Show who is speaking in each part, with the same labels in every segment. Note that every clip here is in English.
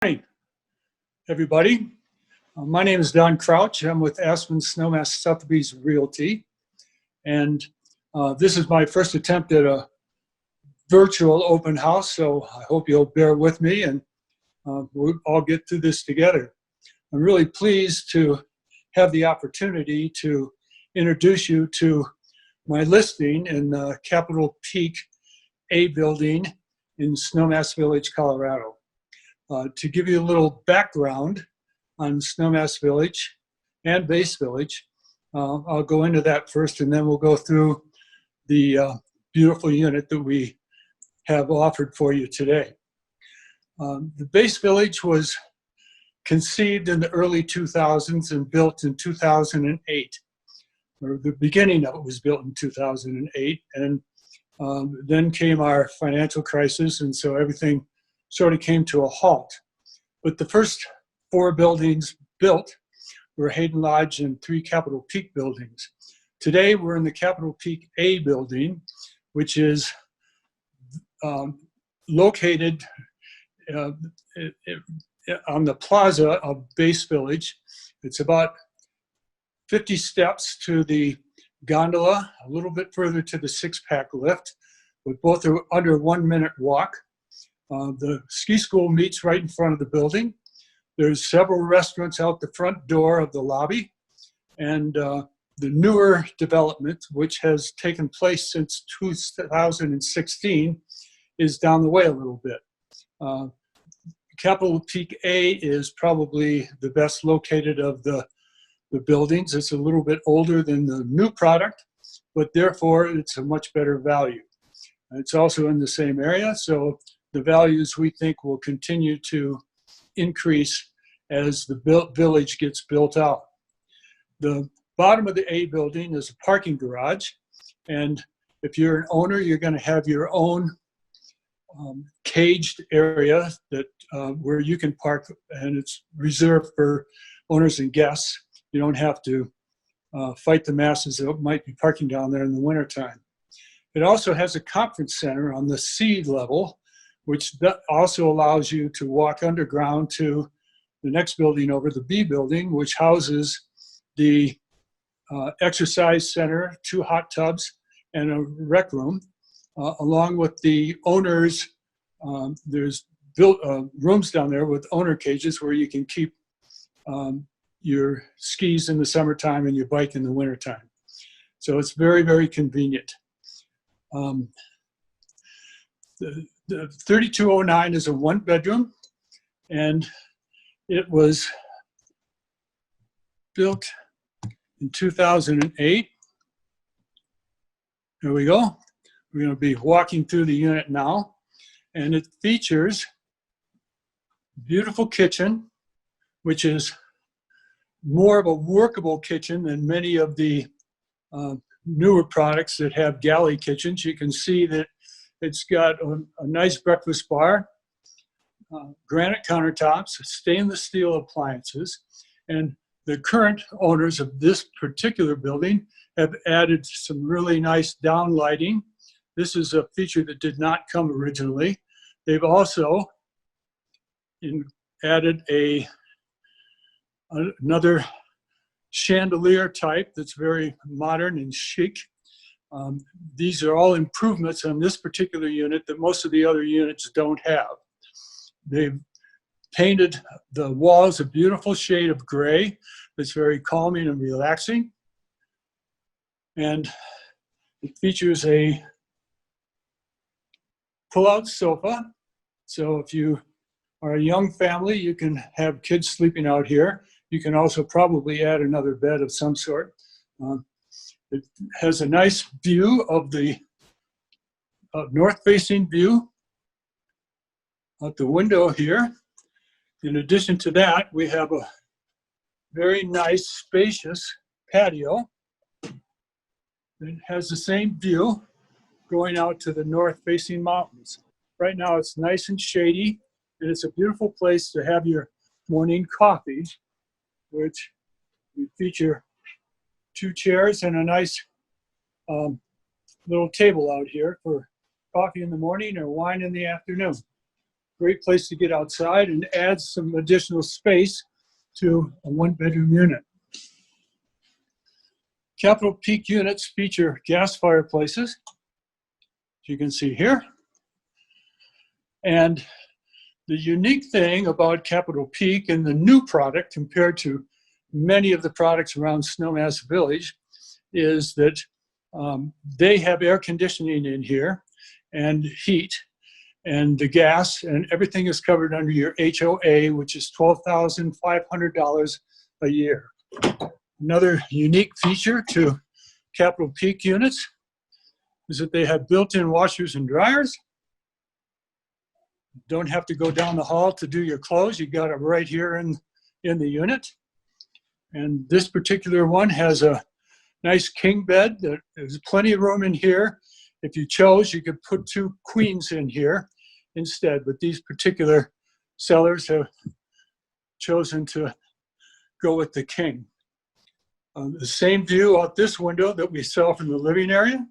Speaker 1: Morning, everybody. My name is Don Crouch. I'm with Aspen Snowmass Sotheby's Realty. And this is my first attempt at a virtual open house, so I hope you'll bear with me and we'll all get through this together. I'm really pleased to have the opportunity to introduce you to my listing in the Capitol Peak A building in Snowmass Village, Colorado. To give you a little background on Snowmass Village and Base Village, I'll go into that first, and then we'll go through the beautiful unit that we have offered for you today. The Base Village was conceived in the early 2000s and built in 2008. Or the beginning of it was built in 2008, and then came our financial crisis, and so everything sort of came to a halt. But the first 4 buildings built were Hayden Lodge and 3 Capitol Peak buildings. Today we're in the Capitol Peak A building, which is located on the plaza of Base Village. It's about 50 steps to the gondola, a little bit further to the 6-pack lift, but both are under 1-minute walk. The ski school meets right in front of the building. There's several restaurants out the front door of the lobby, and the newer development, which has taken place since 2016, is down the way a little bit. Capitol Peak A is probably the best located of the buildings. It's a little bit older than the new product, but therefore it's a much better value. It's also in the same area, so the values we think will continue to increase as the village gets built out. The bottom of the A building is a parking garage, and if you're an owner, you're going to have your own caged area that where you can park, and it's reserved for owners and guests. You don't have to fight the masses that might be parking down there in the wintertime. It also has a conference center on the C level, which also allows you to walk underground to the next building over, the B building, which houses the exercise center, 2 hot tubs, and a rec room. Along with the owners, there's rooms down there with owner cages where you can keep your skis in the summertime and your bike in the wintertime. So it's very, very convenient. The 3209 is a 1-bedroom, and it was built in 2008. There we go. We're going to be walking through the unit now, and it features a beautiful kitchen, which is more of a workable kitchen than many of the newer products that have galley kitchens. You can see that it's got a nice breakfast bar, granite countertops, stainless steel appliances, and the current owners of this particular building have added some really nice downlighting. This is a feature that did not come originally. They've also added another chandelier type that's very modern and chic. These are all improvements on this particular unit that most of the other units don't have. They've painted the walls a beautiful shade of gray that's very calming and relaxing. And it features a pull-out sofa. So if you are a young family, you can have kids sleeping out here. You can also probably add another bed of some sort. It has a nice view of the north-facing view out the window here. In addition to that, we have a very nice, spacious patio that has the same view going out to the north-facing mountains. Right now, it's nice and shady, and it's a beautiful place to have your morning coffee, which we feature 2 chairs and a nice little table out here for coffee in the morning or wine in the afternoon. great place to get outside and adds some additional space to a one-bedroom unit. Capital Peak units feature gas fireplaces, as you can see here. And the unique thing about Capital Peak and the new product compared to many of the products around Snowmass Village is that they have air conditioning in here and heat, and the gas and everything is covered under your HOA, which is $12,500 a year. Another unique feature to Capital Peak units is that they have built-in washers and dryers. Don't have to go down the hall to do your clothes. You got it right here in the unit. And this particular one has a nice king bed. There's plenty of room in here. If you chose, you could put 2 queens in here instead, but these particular sellers have chosen to go with the king. The same view out this window that we saw from the living area.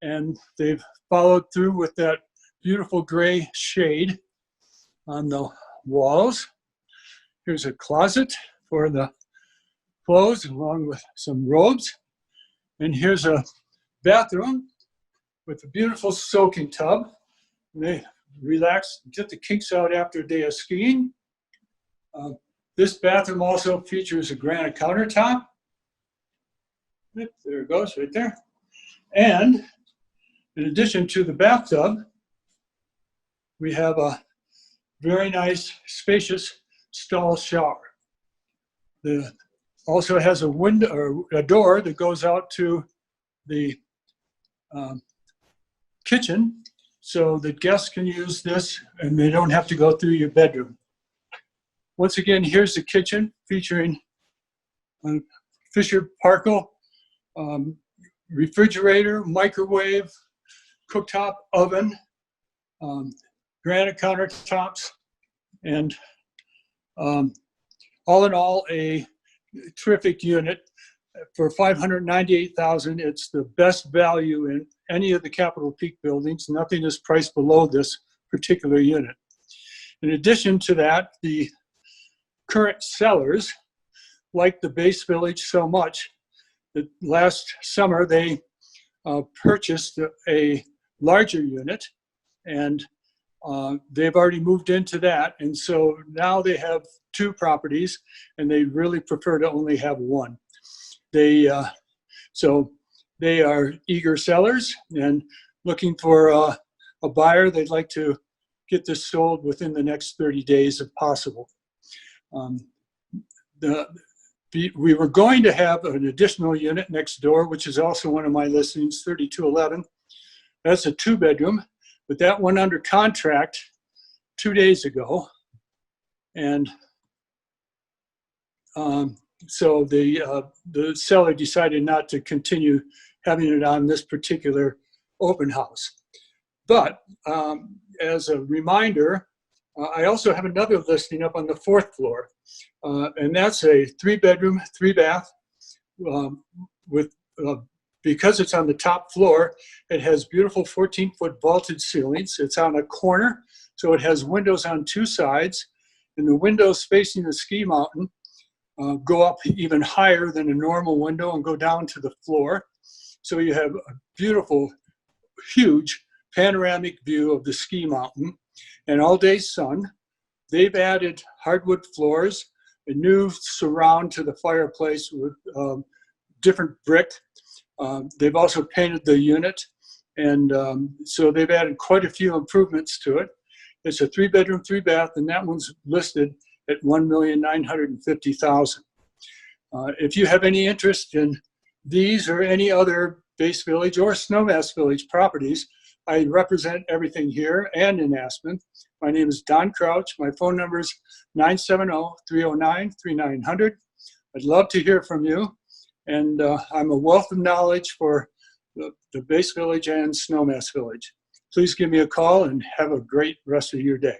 Speaker 1: And they've followed through with that beautiful gray shade on the walls. Here's a closet for the clothes along with some robes. And here's a bathroom with a beautiful soaking tub. They relax, get the kinks out after a day of skiing. This bathroom also features a granite countertop. There it goes, right there. And in addition to the bathtub, we have a very nice, spacious stall shower. It also has a window or a door that goes out to the kitchen, so that guests can use this and they don't have to go through your bedroom. Once again, here's the kitchen featuring a Fisher-Parkle refrigerator, microwave, cooktop, oven, granite countertops, and all in all, a terrific unit. For $598,000, it's the best value in any of the Capital Peak buildings. Nothing is priced below this particular unit. In addition to that, the current sellers like the base village so much that last summer they purchased a larger unit, and they've already moved into that. And so now they have 2 properties, and they really prefer to only have 1. So they are eager sellers and looking for a buyer. They'd like to get this sold within the next 30 days if possible. We were going to have an additional unit next door, which is also one of my listings, 3211. That's a 2-bedroom, but that went under contract 2 days ago. And so the seller decided not to continue having it on this particular open house. But as a reminder, I also have another listing up on the 4th floor, and that's a 3-bedroom, 3-bath. Because it's on the top floor, it has beautiful 14-foot vaulted ceilings. It's on a corner, so it has windows on 2 sides, and the windows facing the ski mountain go up even higher than a normal window and go down to the floor. So you have a beautiful, huge panoramic view of the ski mountain and all-day sun. They've added hardwood floors, a new surround to the fireplace with different brick. They've also painted the unit, and so they've added quite a few improvements to it. It's a 3-bedroom, 3-bath, and that one's listed at $1,950,000. If you have any interest in these or any other Base Village or Snowmass Village properties, I represent everything here and in Aspen. My name is Don Crouch. My phone number is 970-309-3900. I'd love to hear from you, and I'm a wealth of knowledge for the Base Village and Snowmass Village. Please give me a call and have a great rest of your day.